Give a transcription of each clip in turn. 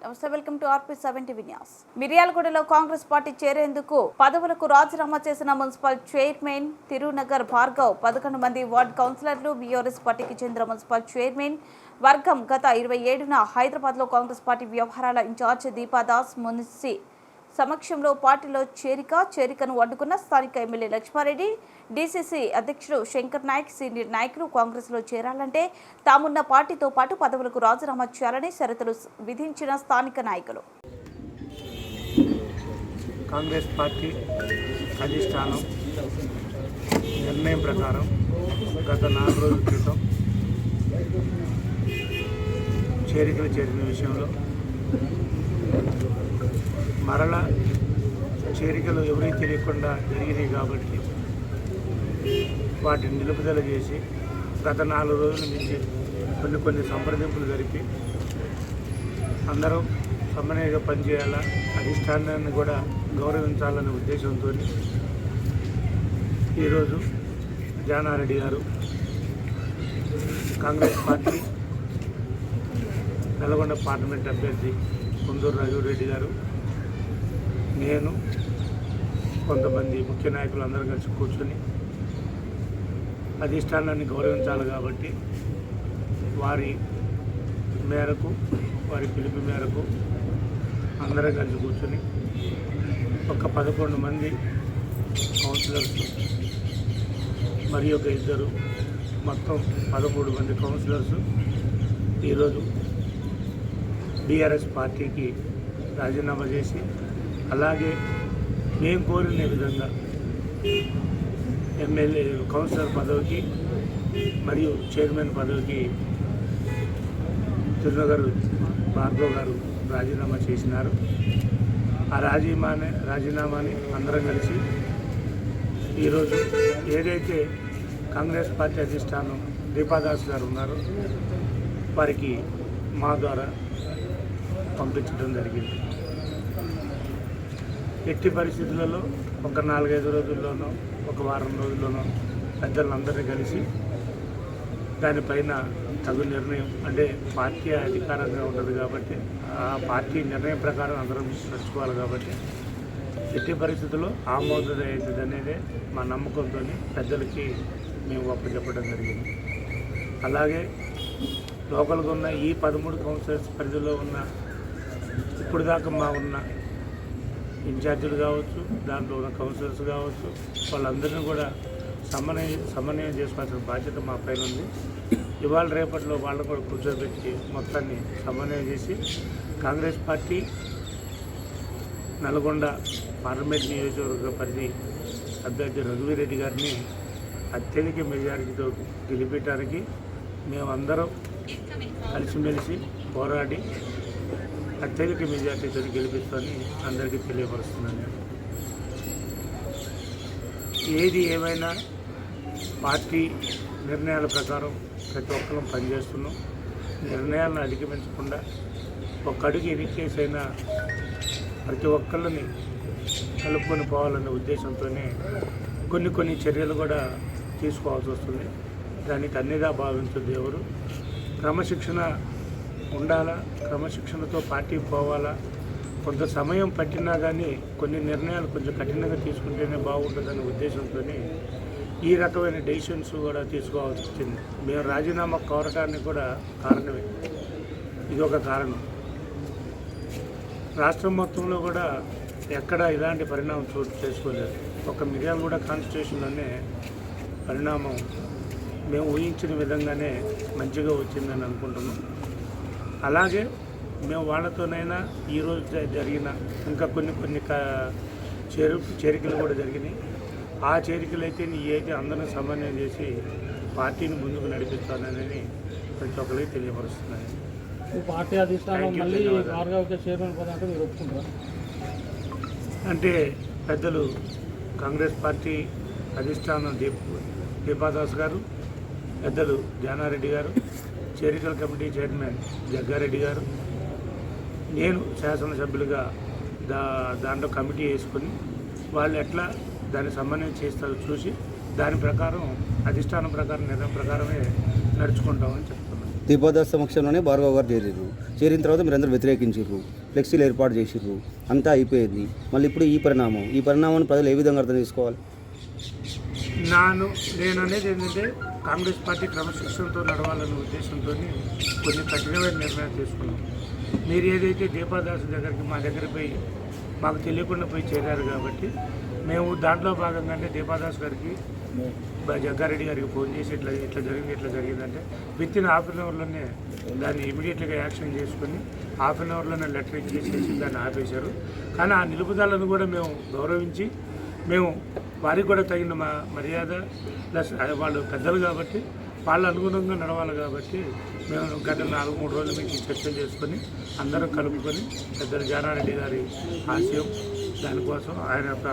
నమస్తే, welcome to RP7 TV news. మిర్యాలగూడలో Congress party చేరేందుకు పదవులకు రాజీనామా చేసిన మున్సిపల్ చైర్మన్ తిరునగర్ భార్గవ్ 11 మంది వార్డు కౌన్సిలర్లు బీఆర్ఎస్ పార్టీకి చెందిన మున్సిపల్ చైర్మన్ వర్గం గత 27న హైదరాబాద్లో కాంగ్రెస్ పార్టీ వ్యవహారాల ఇన్ఛార్జ్ దీపాదాస్ మున్సి సమక్షంలో పార్టీలో చేరికను అడ్డుకున్న స్థానిక ఎమ్మెల్యే లక్ష్మారెడ్డి, డీసీసీ అధ్యక్షుడు శంకర్ నాయక్, సీనియర్ నాయకులు కాంగ్రెస్లో చేరాలంటే తామున్న పార్టీతో పాటు పదవులకు రాజీనామా చేయాలని షరతులు విధించిన స్థానిక నాయకులు. కాంగ్రెస్ పార్టీ అధిష్టానం నిర్ణయం ప్రకారం గత 4 రోజుల క్రితం చేరిన విషయంలో మరలా చేరికలు ఎవరికి తెలియకుండా జరిగినాయి కాబట్టి వాటిని నిలుపుదల చేసి గత 4 రోజుల నుంచి కొన్ని సంప్రదింపులు జరిపి అందరం సమన్వయంగా పనిచేయాలా, అధిష్టానాన్ని కూడా గౌరవించాలనే ఉద్దేశంతో ఈరోజు జానారెడ్డి గారు కాంగ్రెస్ పార్టీ నల్గొండ పార్లమెంట్ అభ్యర్థి కుందూరు రాజురెడ్డి గారు, నేను కొంతమంది ముఖ్య నాయకులు అందరూ కలిసి కూర్చొని అధిష్టానాన్ని గౌరవించాలి కాబట్టి వారి పిలుపు మేరకు అందరం కలిసి కూర్చొని ఒక 11 మంది కౌన్సిలర్స్ మరియు ఒక 2 మొత్తం 13 మంది కౌన్సిలర్స్ ఈరోజు బీఆర్ఎస్ పార్టీకి రాజీనామా చేసి, అలాగే మేము కోరిన విధంగా ఎమ్మెల్యే కౌన్సిలర్ పదవికి మరియు చైర్మన్ పదవికి తిరునగర్ భార్గవ్ గారు రాజీనామా చేసినారు. ఆ రాజీనామాని అందరం కలిసి ఈరోజు ఏదైతే కాంగ్రెస్ పార్టీ అధిష్టానం దీపాదాస్ గారు ఉన్నారో వారికి మా ద్వారా పంపించడం జరిగింది. ఎట్టి పరిస్థితులలో ఒక 4-5 రోజుల్లోనో ఒక వారం రోజుల్లోనో పెద్దలందరినీ కలిసి దానిపైన తగు నిర్ణయం, అంటే పార్టీ అధికారంగా ఉంటుంది కాబట్టి ఆ పార్టీ నిర్ణయం ప్రకారం అందరం నడుచుకోవాలి కాబట్టి ఎట్టి పరిస్థితుల్లో ఆమోదమవుతుంది అనేదే మా నమ్మకంతో పెద్దలకి మేము ఒప్పచెప్పడం జరిగింది. అలాగే లోకల్గా ఉన్న ఈ 13 కౌన్సిలర్స్ పరిధిలో ఉన్న ఇప్పుడు దాకా ఉన్న ఇన్ఛార్జీలు కావచ్చు, దాంట్లో ఉన్న కౌన్సిలర్స్ కావచ్చు, వాళ్ళందరినీ కూడా సమన్వయం చేసుకోవాల్సిన బాధ్యత మా పైన ఉంది. ఇవాళ రేపట్లో వాళ్ళని కూడా కూర్చోబెట్టి మొత్తాన్ని సమన్వయం చేసి కాంగ్రెస్ పార్టీ నల్గొండ పార్లమెంట్ నియోజకవర్గ పరిధి అభ్యర్థి రఘువీరెడ్డి గారిని అత్యధిక మెజారిటీతో గెలిపించడానికి మేమందరం కలిసిమెలిసి పోరాడి అత్యధిక మెజార్టీతో గెలిపిస్తామని అందరికీ తెలియపరుస్తున్నాను. ఏది ఏమైనా పార్టీ నిర్ణయాల ప్రకారం ప్రతి ఒక్కరం పనిచేస్తున్నాం. నిర్ణయాలను అధిగమించకుండా ఒక అడుగు ఎన్నికేసైనా ప్రతి ఒక్కళ్ళని కలుపుకొని పోవాలనే ఉద్దేశంతోనే కొన్ని చర్యలు కూడా తీసుకోవాల్సి వస్తుంది. దానికి అన్నిగా భావించద్దు ఎవరు. క్రమశిక్షణ ఉండాలా, క్రమశిక్షణతో పార్టీ పోవాలా. కొంత సమయం పట్టినా కానీ కొన్ని నిర్ణయాలు కొంచెం కఠినంగా తీసుకుంటేనే బాగుంటుందనే ఉద్దేశంతో ఈ రకమైన డెసిషన్స్ కూడా తీసుకోవాల్సి వచ్చింది. మేము రాజీనామా కోరటానికి కూడా కారణమే, ఇది ఒక కారణం. రాష్ట్రం మొత్తంలో కూడా ఎక్కడ ఇలాంటి పరిణామం చోటు చేసుకోలేదు. ఒక మిర్యాలగూడ కాన్స్టిట్యూషన్లోనే పరిణామం మేము ఊహించిన విధంగానే మంచిగా వచ్చిందని అనుకుంటున్నాం. అలాగే మేము వాళ్ళతోనైనా ఈరోజు జరిగిన ఇంకా కొన్ని చేరికలు కూడా జరిగినాయి. ఆ చేరికలు అయితే అయితే అందరినీ సమన్వయం చేసి పార్టీని ముందుకు నడిపిస్తానని ప్రతి ఒక్కరికి తెలియపరుస్తున్నాను. పార్టీ అధిష్టానం మళ్ళీ చైర్మన్ పదవి మీరు ఒప్పుకుంటారు అంటే పెద్దలు కాంగ్రెస్ పార్టీ అధిష్టానం దీపాదాస్ గారు, పెద్దలు జానారెడ్డి గారు, చేరికల కమిటీ చైర్మన్ జగ్గారెడ్డి గారు, నేను శాసనసభ్యులుగా దాంట్లో కమిటీ వేసుకొని వాళ్ళు ఎట్లా దాన్ని సమన్వయం చేస్తారో చూసి దాని ప్రకారం అధిష్టానం ప్రకారం నిర్ణయం ప్రకారమే నడుచుకుంటామని చెప్తున్నాను. దీపాదాస్ సమక్షంలోనే భార్గవ్ గారు చేరారు. చేరిన తర్వాత మీరు అందరూ వ్యతిరేకించారు, ఫ్లెక్సీలు ఏర్పాటు చేసిర్రు, అంతా అయిపోయింది. మళ్ళీ ఇప్పుడు ఈ పరిణామాన్ని ప్రజలు ఏ విధంగా అర్థం చేసుకోవాలి? నేను అనేది ఏంటంటే కాంగ్రెస్ పార్టీ క్రమశిక్షణతో నడవాలనే ఉద్దేశంతో కొన్ని కఠినమైన నిర్ణయాలు తీసుకున్నాం. మీరు ఏదైతే దీపాదాస్ దగ్గరికి మా దగ్గర పోయి మాకు తెలియకుండా పోయి చేరారు కాబట్టి మేము దాంట్లో భాగంగానే దీపాదాస్ గారికి జగ్గారెడ్డి గారికి ఫోన్ చేసి ఇట్లా జరిగిందంటే వితిన్ హాఫ్ అన్ అవర్లోనే దాన్ని ఇమీడియట్గా యాక్షన్ చేసుకొని హాఫ్ అన్ అవర్లోనే లెటర్ ఇచ్చేసేసి దాన్ని ఆపేశారు. కానీ ఆ నిలుపుదలను కూడా మేము గౌరవించి మేము వారికి కూడా తగిన మర్యాద ప్లస్ వాళ్ళు పెద్దలు కాబట్టి వాళ్ళు అనుగుణంగా నడవాలి కాబట్టి మేము గత 4-3 రోజుల నుంచి చర్చలు చేసుకొని అందరం కలుపుకొని పెద్దలు జానారెడ్డి గారి ఆశయం దానికోసం ఆయన యొక్క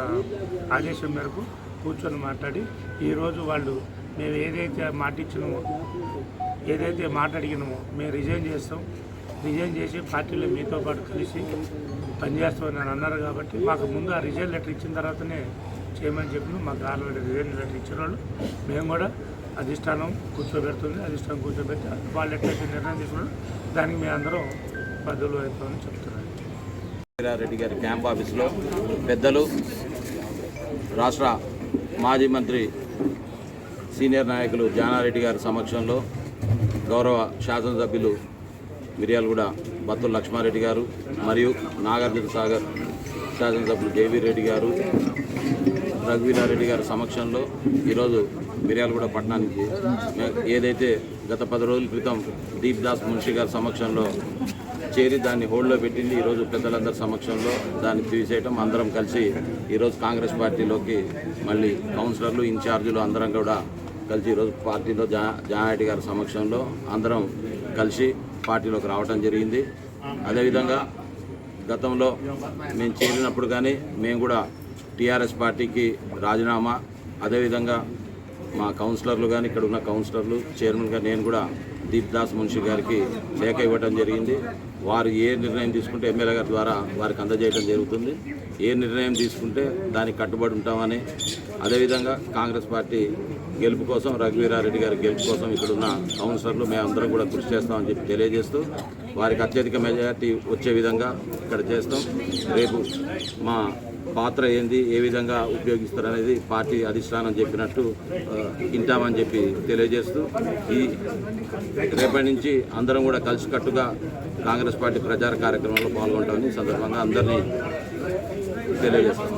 ఆదేశం మేరకు కూర్చొని మాట్లాడి ఈరోజు వాళ్ళు మేము ఏదైతే మాట అడిగినామో మేము రిజైన్ చేసి పార్టీలో మీతో పాటు కలిసి పనిచేస్తామని అన్నారు కాబట్టి మాకు ముందు ఆ రిజైన్ లెటర్ ఇచ్చిన తర్వాతనే చేయమని చెప్పిన మాకు ఆల్రెడీ రిజైన్ లెటర్ ఇచ్చిన వాళ్ళు మేము కూడా అధిష్టానం కూర్చోబెట్టి వాళ్ళు ఎట్లయితే నిర్ణయం తీసుకున్నారో దానికి మేము అందరం బదులు అవుతామని చెప్తున్నారు. రెడ్డి గారి క్యాంప్ ఆఫీసులో పెద్దలు రాష్ట్ర మాజీ మంత్రి సీనియర్ నాయకులు జానారెడ్డి గారి సమక్షంలో గౌరవ శాసనసభ్యులు మిర్యాలగూడ బత్తుల లక్ష్మారెడ్డి గారు మరియు నాగార్జున సాగర్ శాసనసభ్యులు జేవీ రెడ్డి గారు, రఘువీరారెడ్డి గారి సమక్షంలో ఈరోజు మిర్యాలగూడ పట్టణానికి ఏదైతే గత 10 రోజుల క్రితం దీప్ దాస్ మున్షి గారి సమక్షంలో చేరి దాన్ని హోల్డ్లో పెట్టింది, ఈరోజు పెద్దలందరి సమక్షంలో దాన్ని తీసేయటం, అందరం కలిసి ఈరోజు కాంగ్రెస్ పార్టీలోకి మళ్ళీ కౌన్సిలర్లు ఇన్ఛార్జీలు అందరం కూడా కలిసి ఈరోజు పార్టీలో జానారెడ్డి గారి సమక్షంలో అందరం కలిసి పార్టీలోకి రావటం జరిగింది. అదేవిధంగా గతంలో మేము చేరినప్పుడు కానీ మేము కూడా టీఆర్ఎస్ పార్టీకి రాజీనామా, అదేవిధంగా మా కౌన్సిలర్లు కానీ ఇక్కడ ఉన్న కౌన్సిలర్లు చైర్మన్గా నేను కూడా దీప్ దాస్ మున్షి గారికి లేఖ ఇవ్వడం జరిగింది. వారు ఏ నిర్ణయం తీసుకుంటే ఎమ్మెల్యే గారి ద్వారా వారికి అందజేయడం జరుగుతుంది. ఏ నిర్ణయం తీసుకుంటే దానికి కట్టుబడి ఉంటామని, అదేవిధంగా కాంగ్రెస్ పార్టీ గెలుపు కోసం, రఘువీరారెడ్డి గారి గెలుపు కోసం ఇక్కడున్న కౌన్సిలర్లు మేమందరం కూడా కృషి చేస్తామని చెప్పి తెలియజేస్తూ వారికి అత్యధిక మెజారిటీ వచ్చే విధంగా ఇక్కడ చేస్తాం. రేపు మా పాత్ర ఏంది, ఏ విధంగా ఉపయోగిస్తారనేది పార్టీ అధిష్టానం చెప్పినట్టు వింటామని చెప్పి తెలియజేస్తూ ఈ రేపటి నుంచి అందరం కూడా కలిసికట్టుగా కాంగ్రెస్ పార్టీ ప్రచార కార్యక్రమంలో పాల్గొంటామని సందర్భంగా అందరినీ తెలియజేస్తాం.